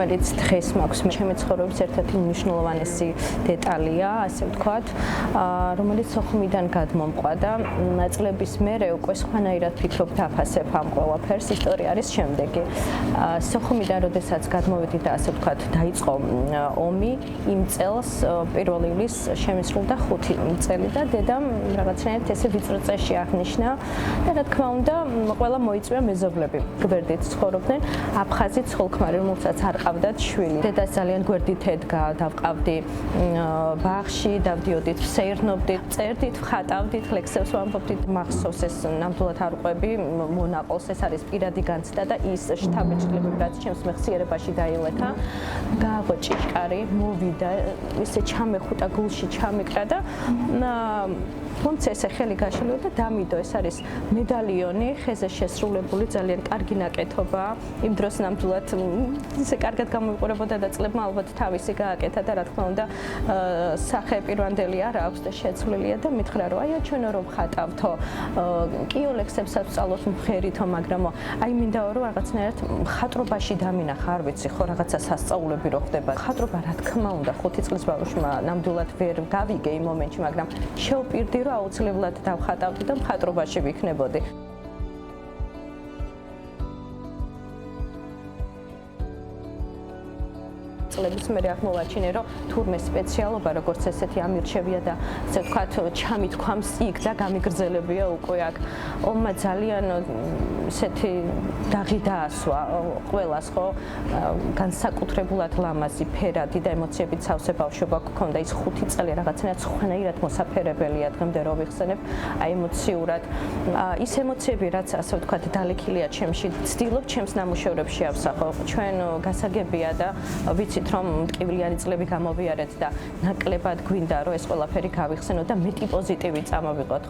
რომელიც დღეს მაქვს ჩემი ცხოვრების ერთ-ერთი მნიშვნელოვანესი დეტალია, ასე ვთქვათ, რომელიც სოხუმიდან გადმომყვა და წლების მერე უკვე სხვანაირად ფიქრობ დაფასებ ამ ყველაფერს. ისტორია არის შემდეგი. სოხუმიდან როდესაც გადმოვედი და ასე ვთქვათ, დაიწყო ომი, იმ წელს 1 ივლისს შემისრულდა 5 წელი და დედამ რაღაცნაირად ესე ვიწრო წესში აღნიშნა და რა თქმა უნდა, ყველა მოიწვია მეზობლები. გვერდით ცხოვრობდნენ აფხაზი ცოლ-ქმარი, რომელსაც არ ყავდათ შვილი. დედას ძალიან გვერდით ედგა, დავყავდი ბაღში, დავდიოდით, ვსეირნობდით, წერდით, ვხატავდით, ლექსებს ვამბობდით. მახსოვს ეს ნამდვილად არ ვყვები, მონაყოლს ეს არის პირადი განცდა და ის შთაბეჭდილებები, რაც ჩემს მეხსიერებაში დაილექა, გააღო ჭიშკარი, მოვიდა, ესე ჩამეხუტა გულში, ჩამიკრა და თუმცა ესე ხელი გაშლიო და დამიდო. ეს არის მედალიონი, ხეზე შესრულებული, ძალიან კარგი ნაკეთობა. იმ დროს ნამდვილად ისე კარგად გამოვიყურებოდა და წლებმა ალბათ თავისი გააკეთა და რა თქმა უნდა სახე პირვანდელი არ აქვს და შეცვლილია და მითხრა რომ აი ჩვენო რომ ხატავთო, კიო ლექსებსაც ვსწავლოთ მღერითო, მაგრამ აი მინდაო რომ რაღაცნაირად ხატრობაში დამინახა, არ ვიცი ხო რაღაცა სასწაულები რო ხდება. ხატრობა რა თქმა უნდა 5 წლის ბავშვმა ნამდვილად ვერ გავიგე იმ მომენტში, მაგრამ შევპირდი რომ აუცილებლად დავხატავდი და მხატვრობაში ვიქნებოდი. წლების მერე აღმოვაჩინე, რომ თურმე სპეციალობა, როგორც ესეთი ამირჩევია და ასე ვთქვათ, ჩამითქვამს იქ და გამიგრძელებია უკვე აქ. ომმა ძალიან ესეთი დაღი დაასვა ყველას, ხო? განსაკუთრებულად ლამაზი, ფერადი და ემოციებით სავსე ბავშვობა გქონდა. ის 5 წელი რაღაცნაირად სხვანაირად მოსაფერებელია დღემდე რო ვიხსენებ, აი ემოციურად. ის ემოციები, რაც ასე ვთქვათ, დალექილია ჩემში, ვცდილობ ჩემს ნამუშევრებში ავსახო. ჩვენ გასაგებია და ვიცით რომ მტკივლიანი წლები გამოვიარეთ და ნაკლებად გვინდა რომ ეს ყველაფერი გავიხსენოთ და მეტი პოზიტივი წამოვიღოთ.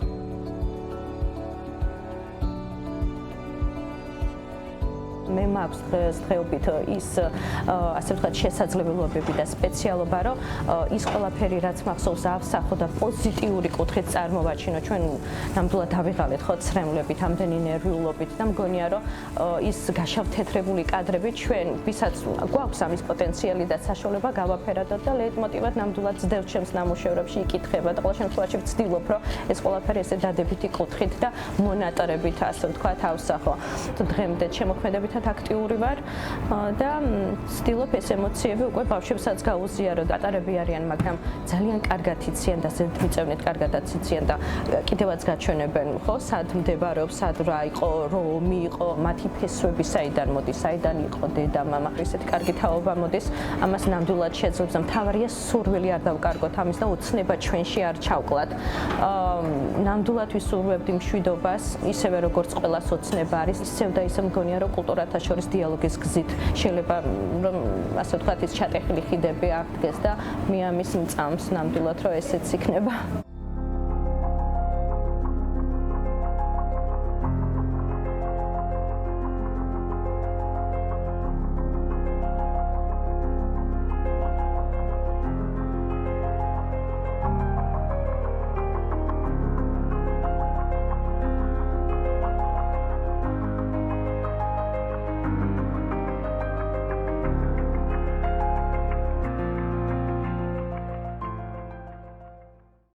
მე მაქვს დღეობით ის ასე ვთქვათ შესაძლებლობები და სპეციალობა, რომ ის ყველაფერი რაც მახსოვს ავსახო და პოზიტიური კუთხით წარმოვაჩინო. ჩვენ ნამდვილად ავიღალეთ ხო ცრემლებით, ამდენი ნერვიულობით და მგონია რომ ის გაშავთეთრებული კადრები ჩვენ ვისაც გვაქვს ამის პოტენციალი და საშუალება გავაფერადოთ და ლეიტმოტივად ნამდვილად ძდევ ჩემს ნამუშევრებში იკითხება და ყოველ შემთხვევაში ვცდილობ რომ ეს ყველაფერი ესე დადებითი კუთხით და მონატრებით ასე ვთქვათ ავსახო. დღემდე შემოქმედებითად აქტიური ვარ და ვცდილობ ეს ემოციები უკვე ბავშვებსაც გაუზიარო. დატარები არიან, მაგრამ ძალიან კარგად იციან და ზედმიწევნით კარგადაც იციან და კიდევაც გაჩვენებენ, ხო, სად მდებარეობს, სად რა იყო, რომი იყო, მათი ფესვები საიდან მოდის, საიდან იყო დედა, მამა. ესეთი კარგი თაობა მოდის, ამას ნამდვილად შეძლებს და მთავარია სურვილი არ დავკარგოთ ამის და ოცნება ჩვენში არ ჩავკლათ. ნამდვილად ვისურვებდი მშვიდობას, ისევე როგორც ყველას ოცნება არის, ისევ და ისე მგონია რომ კულტურათა შორის დიალოგის გზით შეიძლება რომ ასე ვთქვათ ის ჩატეხილი ხიდები აღდგეს და მე ამის მწამს ნამდვილად რომ ესეც იქნება.